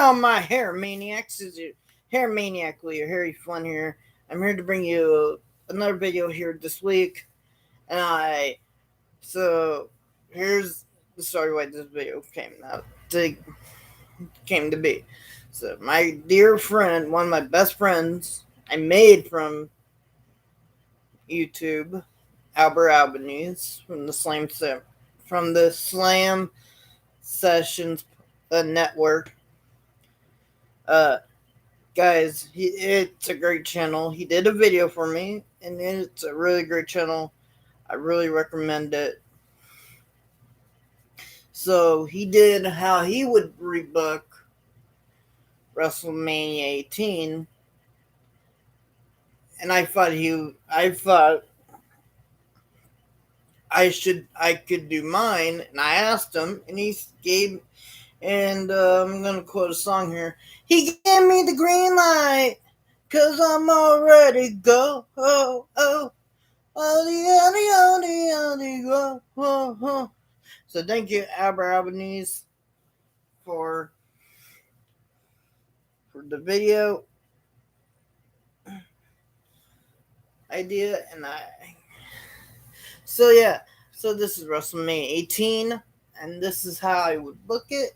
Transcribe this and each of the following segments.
Hello, my hair maniacs. This is your hair maniac, your Harry Flynn here. I'm here to bring you another video here this week. So here's the story why this video came to be. So my dear friend, one of my best friends, I made from YouTube, Albert Albanese from the Slam Sessions network. Uh, Guys, it's a great channel. He did a video for me, and it's a really great channel. I really recommend it. So he did how he would rebook Wrestlemania 18, and I thought I could do mine, and I asked him, and he gave. And I'm gonna quote a song here. He gave me the green light, 'cause I'm all ready to go. Oh, oh, oh, oh. So thank you, Albert Albanese, for the video idea, so this is WrestleMania 18, and this is how I would book it.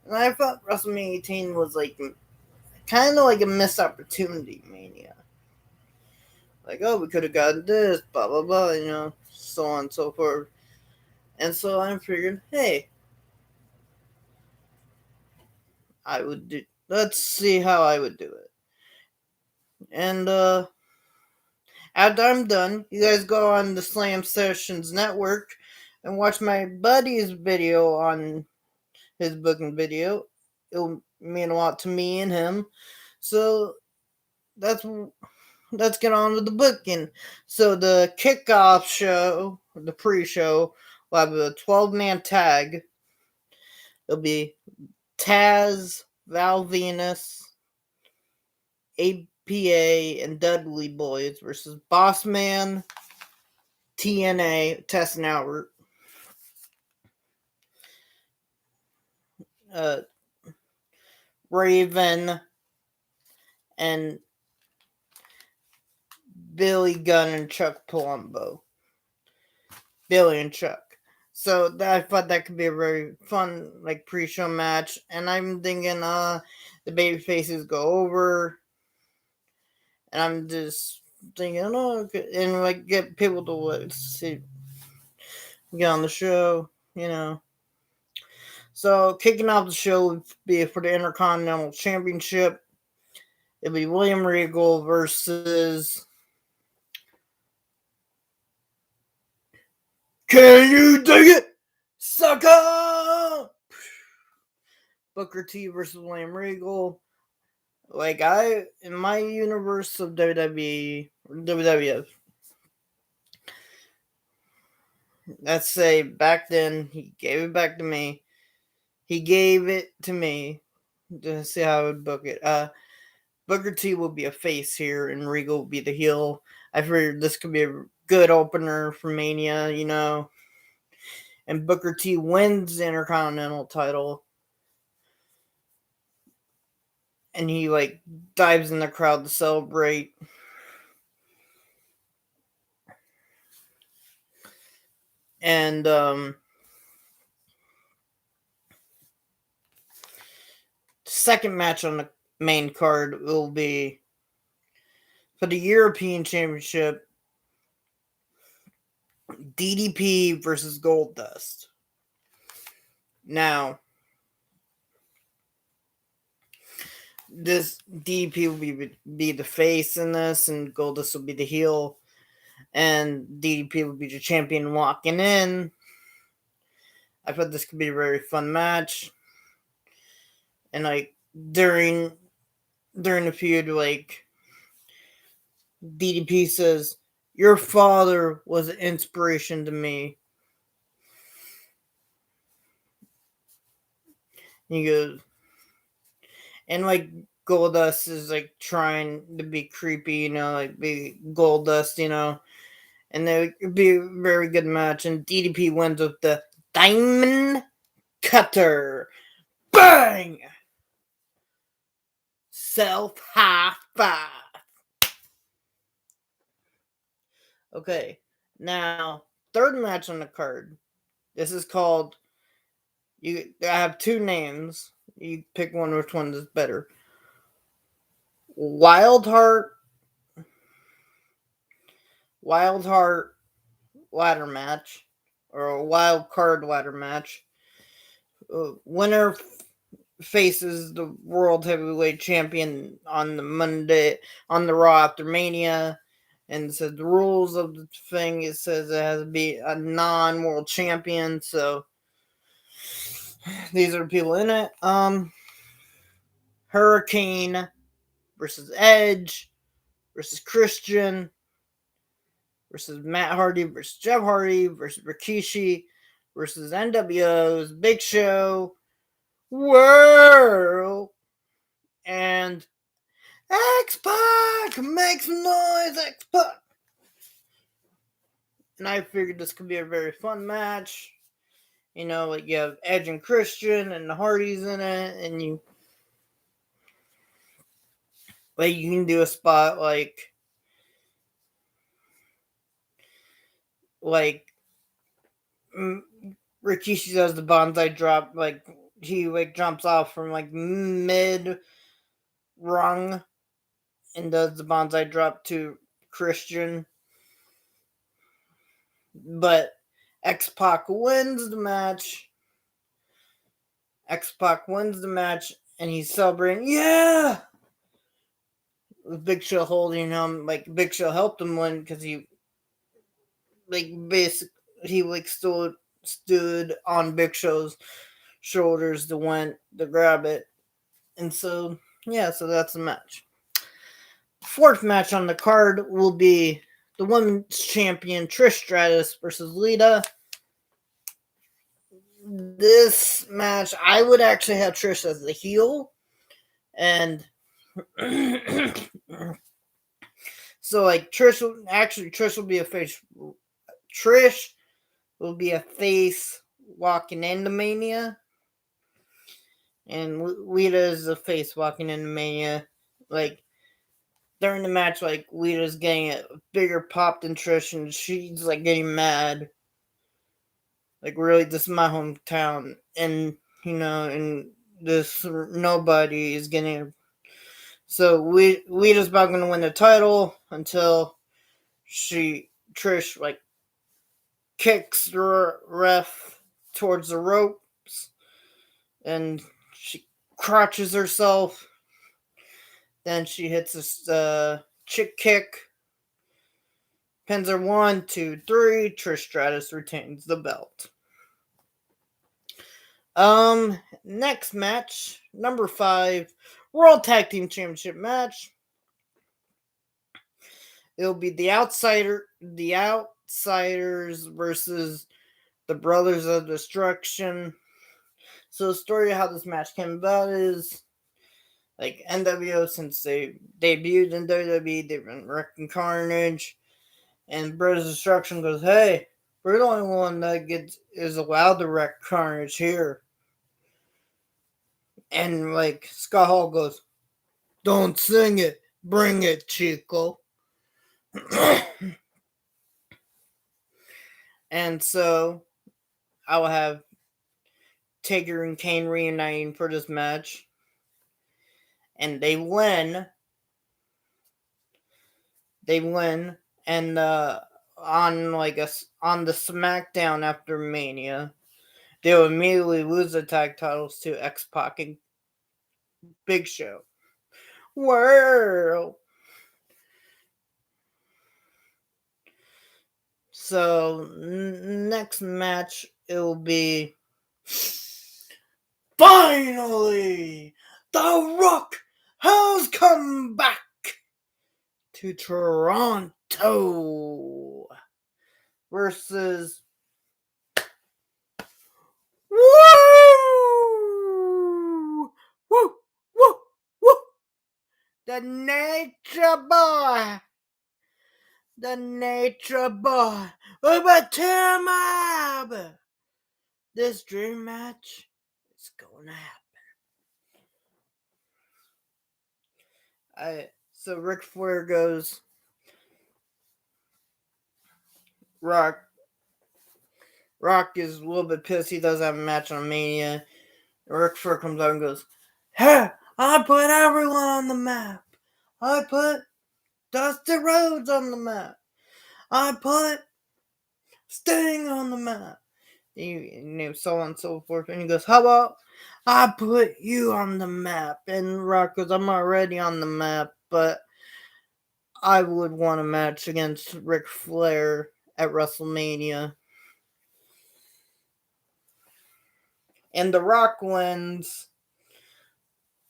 And I thought WrestleMania 18 was kind of like a missed opportunity mania. Like, oh, we could have gotten this, blah, blah, blah, so on and so forth. And so I figured, hey, let's see how I would do it. And after I'm done, you guys go on the Slam Sessions network and watch my buddy's video on his booking video. It'll mean a lot to me and him. So let's get on with the booking. So the kickoff show, the pre-show, will have a 12-man tag. It'll be Taz, Val Venus, APA, and Dudley Boys versus Bossman, TNA, Tess and Albert, Raven, and Billy Gunn and Chuck Palumbo. Billy and Chuck. So I thought that could be a very fun pre-show match, and I'm thinking the baby faces go over, and I'm just thinking and get people to get on the show, So kicking off the show would be for the Intercontinental Championship. It'll be William Regal versus. Can you dig it, sucker? Booker T versus William Regal. In my universe of WWE or WWF, let's say back then he gave it back to me. He gave it to me to see how I would book it. Booker T will be a face here, and Regal will be the heel. I figured this could be a good opener for Mania, And Booker T wins the Intercontinental title. And he, dives in the crowd to celebrate. And, second match on the main card will be for the European Championship, DDP versus Goldust. Now, this DDP will be the face in this, and Goldust will be the heel, and DDP will be the champion walking in. I thought this could be a very fun match, and during the feud, DDP says, "Your father was an inspiration to me." And he goes, and Goldust is trying to be creepy, be Goldust, and it would be a very good match. And DDP wins with the Diamond Cutter. Bang! yourself high five. Okay, now, third match on the card. This is called, I have two names. You pick one, which one is better. Wildcard ladder match, or a Wildcard ladder match. Winner faces the World Heavyweight Champion on the Monday, on the Raw after Mania. And so the rules of the thing, it says it has to be a non-world champion. So these are the people in it. Hurricane versus Edge versus Christian versus Matt Hardy versus Jeff Hardy versus Rikishi versus NWO's Big Show, World, and X-Pac. Make some noise, X-Pac. And I figured this could be a very fun match. You know, like you have Edge and Christian and the Hardys in it, and you can do a spot like Rikishi does the bonsai drop, like he jumps off from mid rung and does the bonsai drop to Christian, but X-Pac wins the match. And he's celebrating. Yeah, with Big Show holding him. Big Show helped him win because he stood on Big Show's shoulders to grab it. And so that's the match. Fourth match on the card will be the women's champion Trish Stratus versus Lita. This match, I would actually have Trish as the heel, and so Trish will be a face. Trish will be a face walking into Mania, and Lita is a face walking into Mania. During the match, Lita's getting a bigger pop than Trish, and she's getting mad. Really, this is my hometown, and and this nobody is getting. So Lita's about going to win the title until Trish kicks the ref towards the ropes, and she crotches herself. Then she hits a chick kick, pins her 1, 2, 3. Trish Stratus retains the belt. Next match, number 5, World Tag Team Championship match. It'll be the Outsiders versus the Brothers of Destruction. So the story of how this match came about is NWO, since they debuted in WWE, they've been wrecking Carnage, and Brothers of Destruction goes, "Hey, we're the only one that is allowed to wreck Carnage here." And Scott Hall goes, "Don't sing it, bring it, Chico." And so I will have Taker and Kane reuniting for this match, and they win. And on the SmackDown after Mania, they'll immediately lose the tag titles to X-Pac and Big Show. World. So next match, it'll be finally The Rock has come back to Toronto versus the Nature Boy. But Tim Mob. This dream match is going to happen. So Ric Flair goes, Rock is a little bit pissed. He does have a match on Mania. Ric Flair comes out and goes, "Hey, I put everyone on the map. I put Dusty Rhodes on the map. I put Sting on the map." He named so on and so forth. And he goes, "How about I put you on the map?" And Rock goes, "I'm already on the map, but I would want a match against Ric Flair at WrestleMania." And The Rock wins.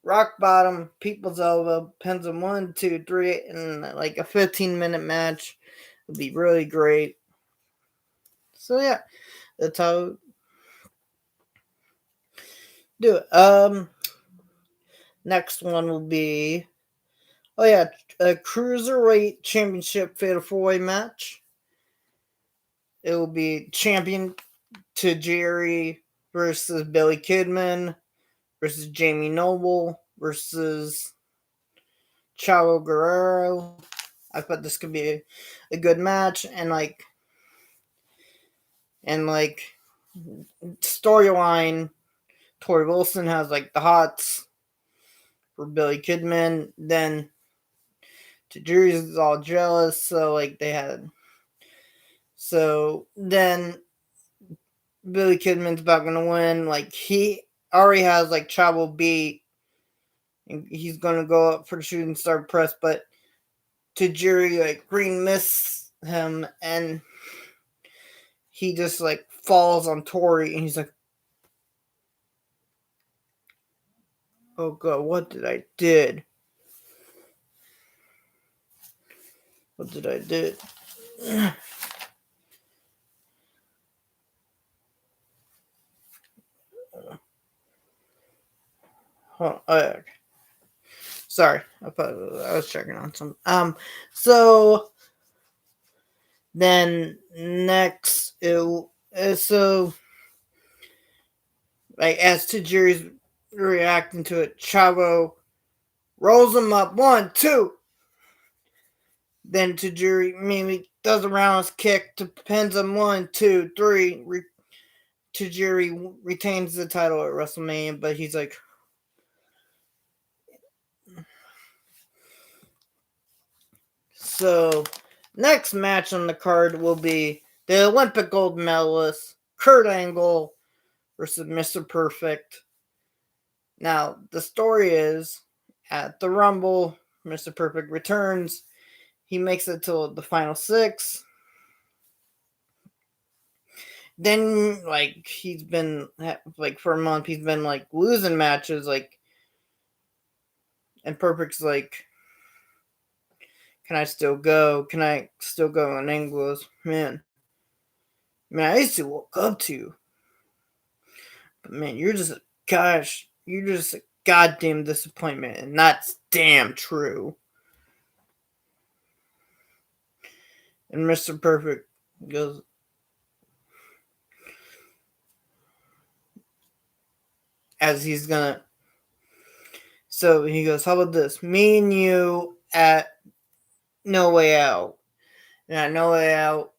Rock bottom, people's elbow, pins him 1, 2, 3, in like a 15-minute match. Would be really great. So yeah, that's how do it. Next one will be a Cruiserweight Championship Fatal 4-Way match. It will be champion Tajiri versus Billy Kidman versus Jamie Noble versus Chavo Guerrero. I thought this could be a good match, and storyline. Tori Wilson has like the hots for Billy Kidman. Then Tajiri's all jealous, so then Billy Kidman's about gonna win. Like he already has like Chavo beat, and he's gonna go up for the shooting star press, but Tajiri like green miss him, and he just like falls on Tori, and he's like, "Oh god, what did I did? What did I did?" Sorry, I was checking on some. So then next, so like as Tajiri's reacting to it, Chavo rolls him up 1, 2. Then Tajiri maybe does a roundhouse kick to pins him 1, 2, 3. Tajiri retains the title at WrestleMania, but he's like, so next match on the card will be the Olympic gold medalist Kurt Angle versus Mr. Perfect. Now, the story is at the Rumble, Mr. Perfect returns. He makes it to the final 6. Then, like, he's been, like, for a month, he's been, like, losing matches, like, and Perfect's like, "Can I still go? Can I still go?" And Angle goes, Man, I used to look up to you. But, man, you're just a goddamn disappointment, and that's damn true. And Mr. Perfect goes, as he's gonna, so he goes, "How about this? Me and you at No Way Out." And at No Way Out,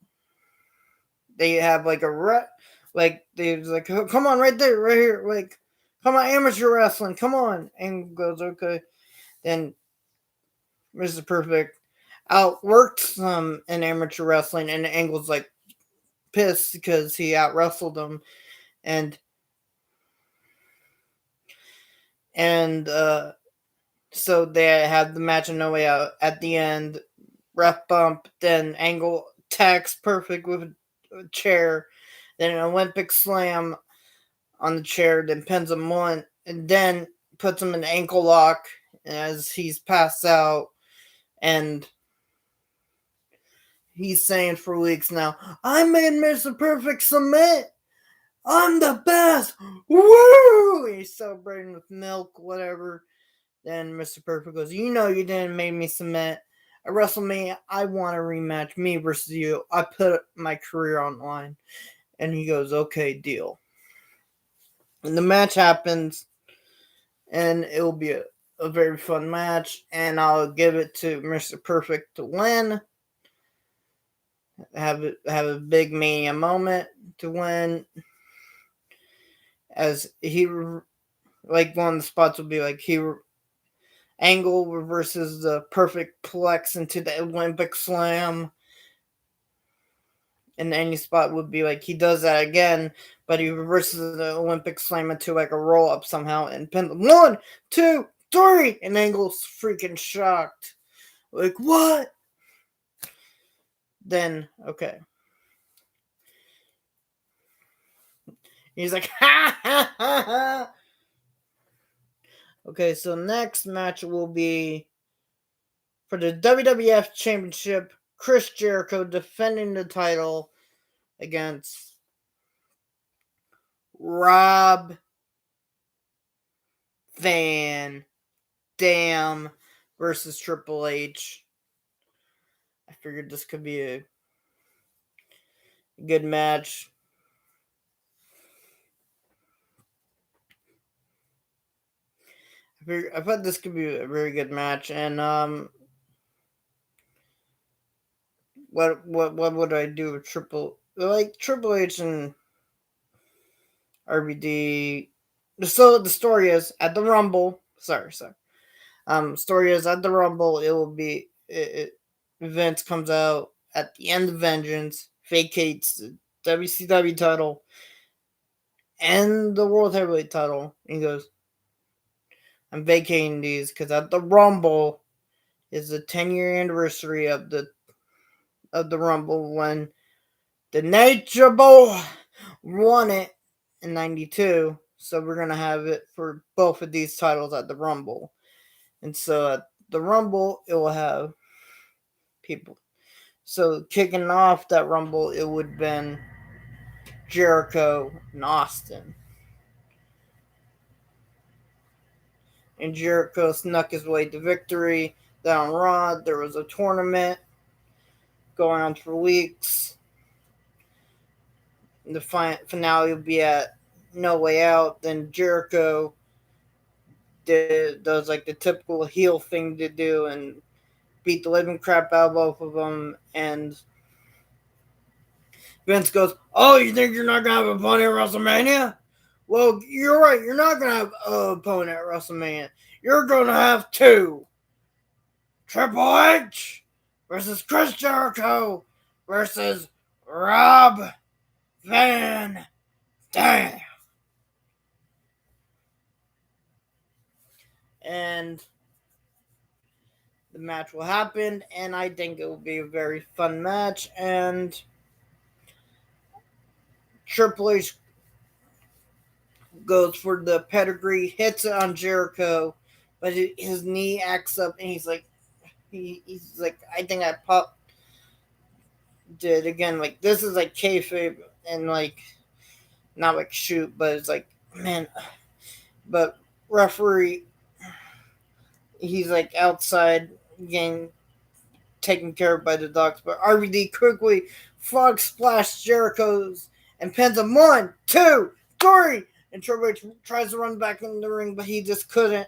they have like they're like, "Oh, come on, right there, right here, like, come on, amateur wrestling, come on." And goes, "Okay." Then Mr. Perfect outworked them in amateur wrestling, and Angle's like pissed because he out wrestled him, and so they have the match in No Way Out. At the end, ref bump, then Angle attacks Perfect with a chair, then an Olympic slam on the chair, then pins him 1, and then puts him in ankle lock as he's passed out, and he's saying for weeks now, "I made Mr. Perfect submit. I'm the best. Woo!" He's celebrating with milk, whatever. Then Mr. Perfect goes, "You know you didn't make me submit. At WrestleMania, I want a rematch, me versus you. I put my career on the line." And he goes, "Okay, deal." And the match happens, and it will be a very fun match, and I'll give it to Mr. Perfect to win. Have a big Mania moment to win, as he like one of the spots will be like Angle reverses the perfect plex into the Olympic Slam. And any spot would be like he does that again, but he reverses the Olympic Slam into like a roll up somehow and pins 1, 2, 3, and Angle's freaking shocked. Like, what? Then, okay. He's like, ha ha ha ha. Okay, so next match will be for the WWF Championship. Chris Jericho defending the title against Rob Van Dam versus Triple H. I figured this could be a good match. I thought this could be a very good match, and what would I do with Triple H and RVD? So the story is at the Rumble. Sorry. Story is at the Rumble. It will be Vince comes out at the end of Vengeance, vacates the WCW title and the World Heavyweight title, and he goes, "I'm vacating these because at the Rumble is the 10-year anniversary of the Rumble when the Nature Boy won it in '92. So we're gonna have it for both of these titles at the Rumble, and so at the Rumble it will have people. So kicking off that Rumble, it would have been Jericho and Austin. And Jericho snuck his way to victory. Then on Raw, there was a tournament going on for weeks. The finale will be at No Way Out. Then Jericho does like the typical heel thing to do and beat the living crap out of both of them. And Vince goes, "Oh, you think you're not going to have a opponent at WrestleMania? Well, you're right. You're not going to have an opponent at WrestleMania. You're going to have two. Triple H versus Chris Jericho versus Rob Van Dam." And the match will happen, and I think it will be a very fun match. And Triple H goes for the pedigree, hits it on Jericho, but his knee acts up, and he's like, I think I popped it again. Like, this is like kayfabe, and like, not like shoot, but it's like, man, but referee, he's like outside getting taken care of by the dogs, but RVD quickly frog splash Jericho's and pins him 1, 2, 3, and Triple H tries to run back in the ring, but he just couldn't.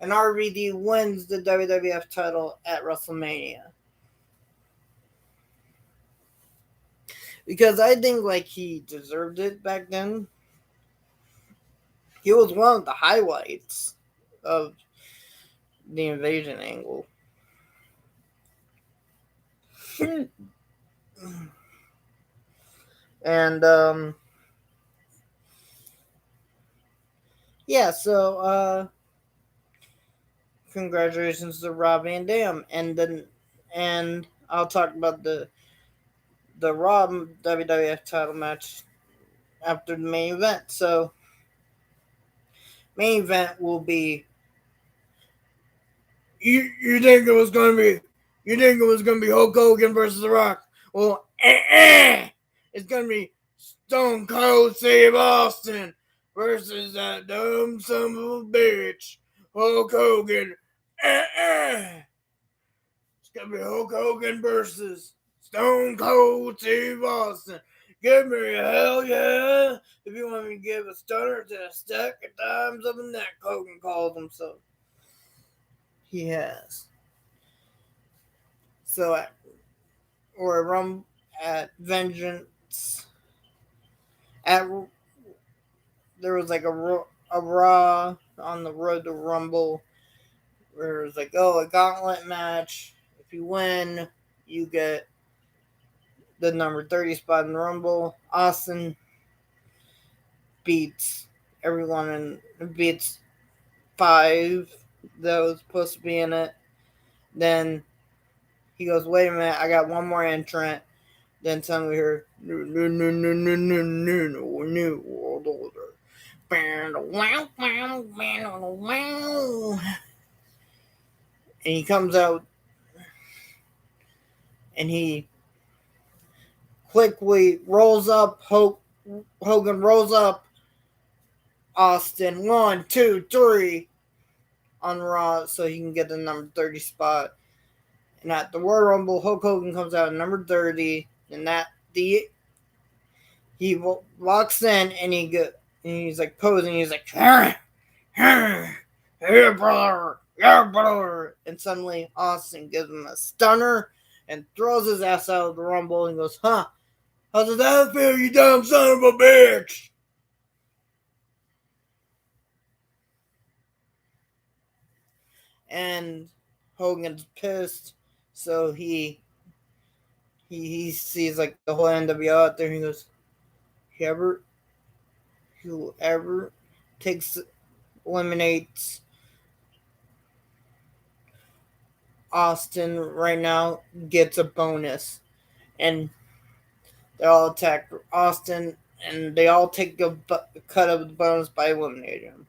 And RVD wins the WWF title at WrestleMania. Because I think like he deserved it back then. He was one of the highlights of the invasion angle. And yeah, so congratulations to Rob Van Dam, and I'll talk about the Raw WWF title match after the main event. So main event will be you think it was gonna be Hulk Hogan versus The Rock? Well, it's gonna be Stone Cold Steve Austin versus that dumb son of a bitch Hulk Hogan. It's gonna be Hulk Hogan versus Stone Cold Steve Austin. Give me a hell yeah if you want me to give a stunner to a stack of dimes of a neck, Hogan calls himself. he has. So at Vengeance, at there was like a Raw on the road to Rumble where it was like, oh, a gauntlet match. If you win, you get the number 30 spot in the Rumble. Austin beats everyone and beats 5 that was supposed to be in it. Then he goes, wait a minute, I got one more entrant. Then suddenly we hear, new world order. And he comes out and he quickly rolls up. Hogan rolls up Austin 1, 2, 3 on Raw so he can get the number 30 spot. And at the Royal Rumble, Hulk Hogan comes out at number 30, and he walks in and he's like posing. He's like, hey, brother, yeah, brother. And suddenly Austin gives him a stunner and throws his ass out of the Rumble and goes, huh? How does that feel, you dumb son of a bitch? And Hogan's pissed, so he sees like the whole NWO out there. He goes, whoever eliminates Austin right now gets a bonus, and they all attack Austin, and they all take a cut of the bonus by eliminating him.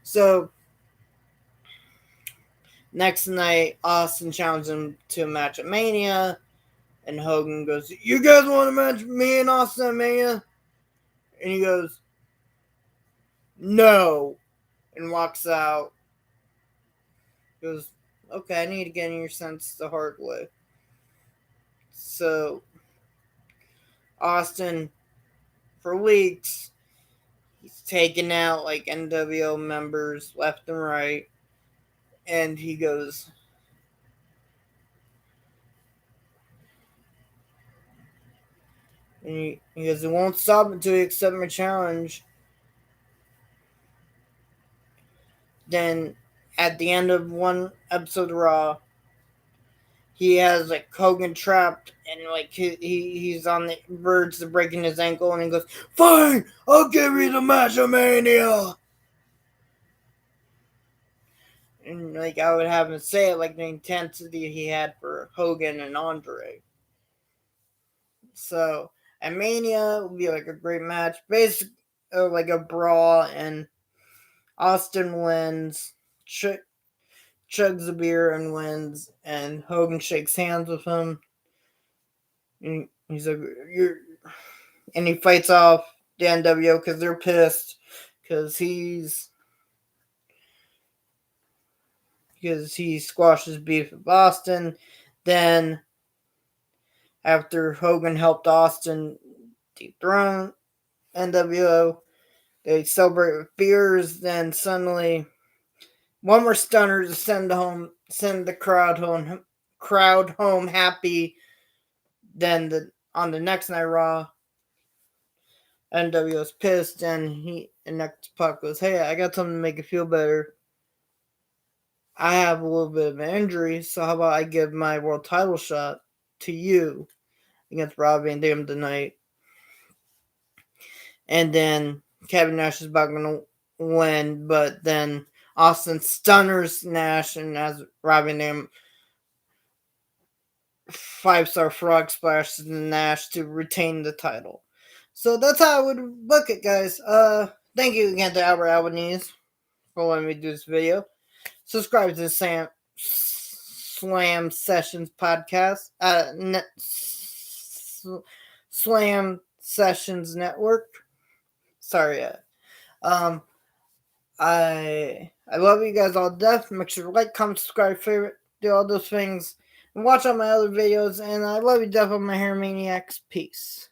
So next night, Austin challenges him to a match at Mania, and Hogan goes, you guys want to match me and Austin at Mania? And he goes, no, and walks out. He goes, okay, I need to get in your sense the hard way. So Austin, for weeks, he's taking out like NWO members left and right, and he goes, he goes, it won't stop until you accept my challenge. Then at the end of one episode of Raw, he has like Hogan trapped, and like he's on the verge of breaking his ankle, and he goes, fine, I'll give you the match of Mania. And like I would have him say it like the intensity he had for Hogan and Andre. So at Mania would be like a great match, basically like a brawl, and Austin wins, chugs a beer and wins, and Hogan shakes hands with him. And he's like, and he fights off the NWO because they're pissed because he squashes beef with Austin. Then after Hogan helped Austin dethrone NWO, they celebrate with beers. Then suddenly, one more stunner to send the crowd home happy. Then on the next night Raw, NWO's pissed, and next Puck goes, hey, I got something to make you feel better. I have a little bit of an injury, so how about I give my world title shot to you against Rob Van Dam tonight? And then Kevin Nash is about going to win, but then Austin stunners Nash, and as Rob Van Dam 5-star frog splashes Nash to retain the title. So that's how I would book it, guys. Thank you again to Albert Albanese for letting me do this video. Subscribe to the Slam Sessions podcast. Slam Sessions Network. Sorry. I love you guys all to death. Make sure to like, comment, subscribe, favorite, do all those things. And watch all my other videos. And I love you, death of my hair maniacs. Peace.